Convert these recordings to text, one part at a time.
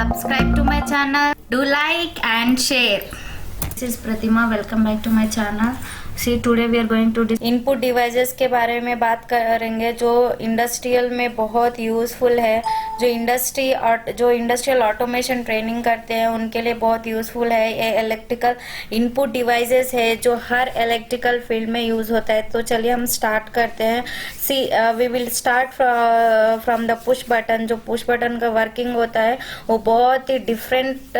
subscribe to my channel, do like and share. This is Pratima, welcome back to my channel. See, today we are going to input devices के बारे में बात करेंगे जो industrial में बहुत useful है, जो इंडस्ट्रियल ऑटोमेशन ट्रेनिंग करते हैं उनके लिए बहुत यूज़फुल है। ये इलेक्ट्रिकल इनपुट डिवाइसेस है जो हर इलेक्ट्रिकल फील्ड में यूज़ होता है। तो चलिए हम स्टार्ट करते हैं। See we will start from the push button. जो पुश बटन का वर्किंग होता है वो बहुत ही डिफरेंट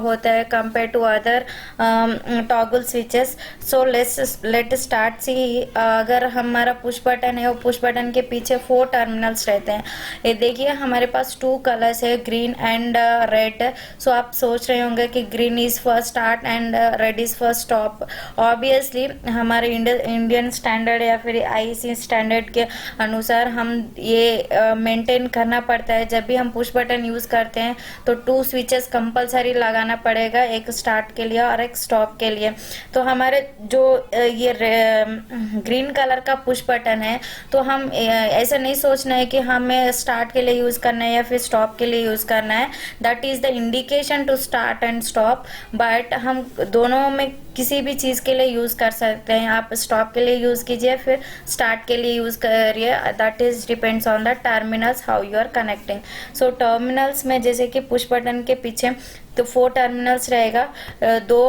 होता है compare to other toggle switches. So let start. See अगर हमारा पुश बटन है, वो पुश बटन के पीछे 4 टर्मिनल्स रहते हैं। ये देखिए हमारे पास 2 कलर्स है, ग्रीन एंड रेड। सो आप सोच रहे होंगे कि green is for start and red is for stop. Obviously हमारे इंडियन स्टैंडर्ड या फिर आईसी स्टैंडर्ड के अनुसार हम ये मेंटेन करना पड़ता है। जब भी हम पुश बटन यूज करते हैं तो 2 स्विचेस कंपलसरी लगाना पड़ेगा, एक स्टार्ट के लिए और एक स्टॉप के लिए। तो हमारे जो ये ग्रीन कलर का पुश बटन है, तो हम ऐसा नहीं सोचना है कि हमें स्टार्ट के लिए यूज करना है या फिर स्टॉप के लिए यूज करना है। That is the indication to start and stop. But हम दोनों में किसी भी चीज के लिए यूज कर सकते हैं। आप स्टॉप के लिए यूज कीजिए, फिर स्टार्ट के लिए यूज करिए। That is depends on the terminals how you are connecting. So terminals में जैसे कि पुश बटन के पीछे तो 4 टर्मिनल्स रहेगा, 2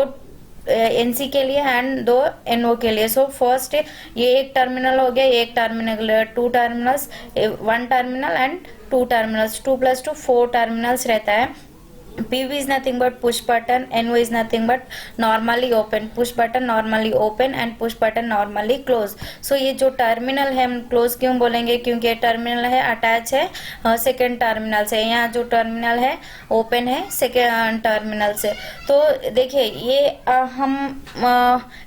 एनसी के लिए एंड 2 एनओ के लिए। सो फर्स्ट ये एक टर्मिनल हो गया, एक terminal, 2 terminals, 1 terminal and 2 terminals, 2 + 2 4 terminals रहता है। PV is nothing but push button, NO is nothing but normally open, push button normally open and push button normally close. So ये जो terminal है हम क्लोज क्यों बोलेंगे, क्योंकि ये टर्मिनल है अटैच है सेकेंड टर्मिनल से। यहाँ जो टर्मिनल है ओपन है सेकेंड टर्मिनल से। तो देखिए ये हम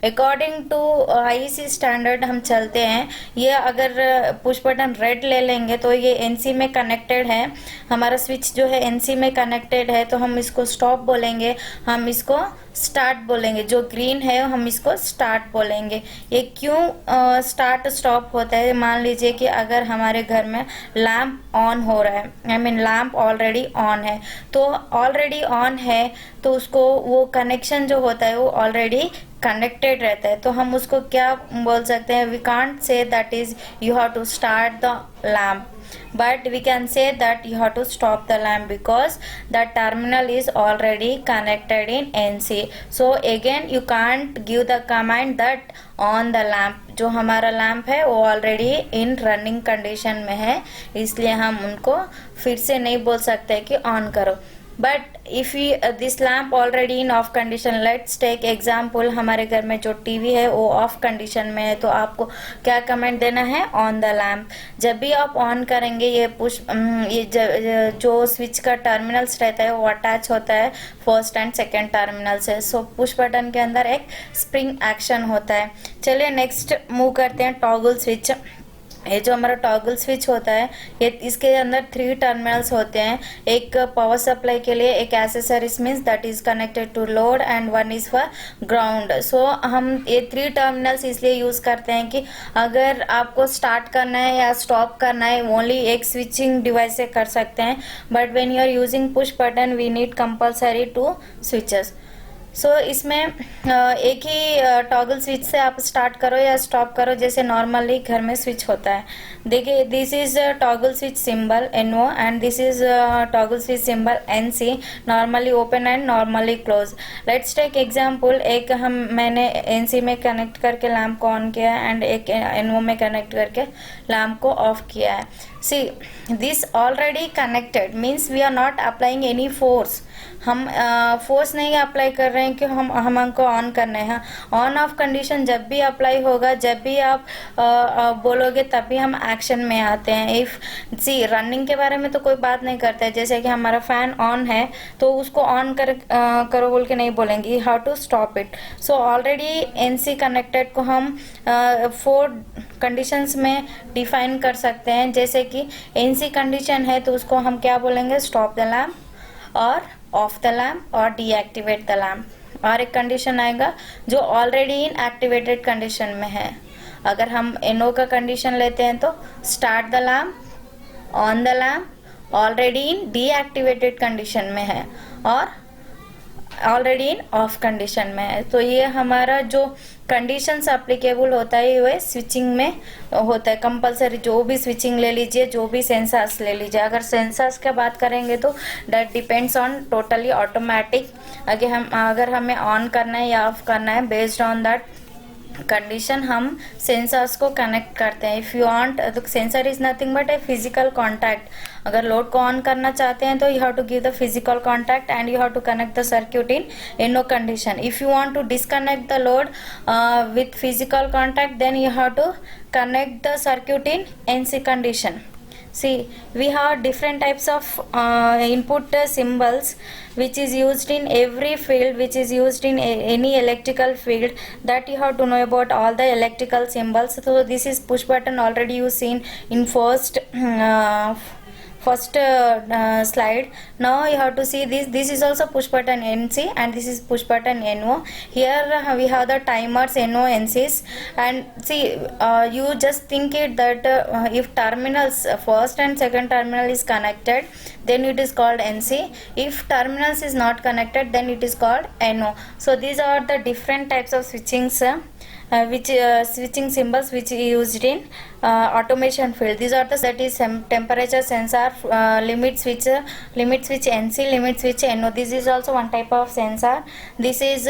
अकॉर्डिंग टू आईसी स्टैंडर्ड हम चलते हैं। ये अगर पुश बटन रेड ले लेंगे तो ये एनसी में कनेक्टेड है, हमारा स्विच जो है एनसी में कनेक्टेड है, तो हम इसको स्टॉप बोलेंगे, हम इसको स्टार्ट बोलेंगे। जो ग्रीन है हम इसको स्टार्ट बोलेंगे। ये क्यों स्टार्ट स्टॉप होता है, मान लीजिए कि अगर हमारे घर में लैंप ऑन हो रहा है, I mean lamp already on है, तो ऑलरेडी ऑन है तो उसको वो कनेक्शन जो होता है वो ऑलरेडी कनेक्टेड रहता है। तो हम उसको क्या बोल सकते हैं, we can't say that is you have to start the lamp, but we can say that you have to stop the lamp because the terminal is already connected in NC. So again you can't give the command that on the lamp। जो हमारा lamp है वो already in running condition में है, इसलिए हम उनको फिर से नहीं बोल सकते कि ऑन करो। But if you this lamp already in off condition, let's take example, हमारे घर में जो टीवी है वो ऑफ कंडीशन में है, तो आपको क्या कमेंट देना है, ऑन द लैम्प। जब भी आप ऑन करेंगे ये पुश ये जो स्विच का टर्मिनल्स रहता है वो अटैच होता है फर्स्ट एंड सेकेंड टर्मिनल से। सो पुश बटन के अंदर एक स्प्रिंग एक्शन होता है। चलिए नेक्स्ट मूव करते हैं टॉगल स्विच। ये जो हमारा टॉगल स्विच होता है ये इसके अंदर 3 टर्मिनल्स होते हैं, एक पावर सप्लाई के लिए, एक accessories means that is connected to load and 1 is for ground. So हम ये 3 टर्मिनल्स इसलिए यूज करते हैं कि अगर आपको स्टार्ट करना है या स्टॉप करना है ओनली एक स्विचिंग डिवाइस से कर सकते हैं, but when you are using push button we need compulsory 2 switches. So इसमें एक ही टॉगल स्विच से आप स्टार्ट करो या स्टॉप करो जैसे नॉर्मली घर में स्विच होता है। देखिए this is toggle switch symbol NO and this is toggle switch symbol NC, normally open and normally close. Let's take example, एक मैंने NC में कनेक्ट करके लैम्प को ऑन किया है एंड एक NO में कनेक्ट करके लैम्प को ऑफ किया है। See this already connected means we are not applying any force. हम फोर्स नहीं अप्लाई कर रहे हैं कि हमको ऑन करना है। ऑन ऑफ कंडीशन जब भी अप्लाई होगा, जब भी आप बोलोगे तभी हम एक्शन में आते हैं। इफ सी रनिंग के बारे में तो कोई बात नहीं करता है, जैसे कि हमारा फैन ऑन है तो उसको ऑन करो बोल के नहीं बोलेंगे, you have to stop it. So already NC connected को हम 4 कंडीशंस में डिफाइन कर सकते हैं। जैसे कि NC कंडीशन है तो उसको हम क्या बोलेंगे, स्टॉप द लैम्प और ऑफ द लैम्प और डीएक्टिवेट द लैम्प। और एक कंडीशन आएगा जो ऑलरेडी इन एक्टिवेटेड कंडीशन में है। अगर हम NO का कंडीशन लेते हैं तो start the lamp, on the lamp, already in deactivated condition में है और ऑलरेडी इन ऑफ कंडीशन में है। तो ये हमारा जो कंडीशंस एप्लीकेबल होता है वह स्विचिंग में होता है कंपलसरी। जो भी स्विचिंग ले लीजिए, जो भी सेंसर्स ले लीजिए, अगर सेंसर्स की बात करेंगे तो that depends on totally automatic. अगर हमें ऑन करना है या ऑफ करना है, बेस्ड ऑन दैट कंडीशन हम सेंसर्स को कनेक्ट करते हैं। इफ यू वांट, तो sensor is nothing but a physical contact. अगर लोड को ऑन करना चाहते हैं तो you have to give the physical contact and you have to connect the circuit in NO condition. If you want to disconnect the load with physical contact, then you have to connect the circuit in NC condition. See, we have different types of input symbols which is used in every field, which is used in any electrical field, that you have to know about all the electrical symbols. So this is push button, already you seen in first slide. Now you have to see this is also push button NC and this is push button NO. Here we have the timers NO NCs, and see you just think it that if terminals first and second terminal is connected, then it is called NC. If terminals is not connected, then it is called NO. So these are the different types of switchings switching symbols which is used in automation field. These are the, that is temperature sensor, limit switch NC, limit switch NO. This is also one type of sensor. This is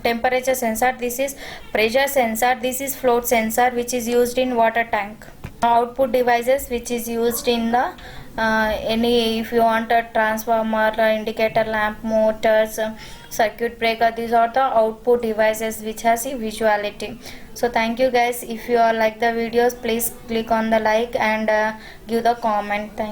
temperature sensor, this is pressure sensor, this is float sensor which is used in water tank. Output devices which is used in the any, if you want a transformer, indicator lamp, motors, circuit breaker, these are the output devices which has a visuality. So thank you guys. If you all like the videos, please click on the like and give the comment. Thank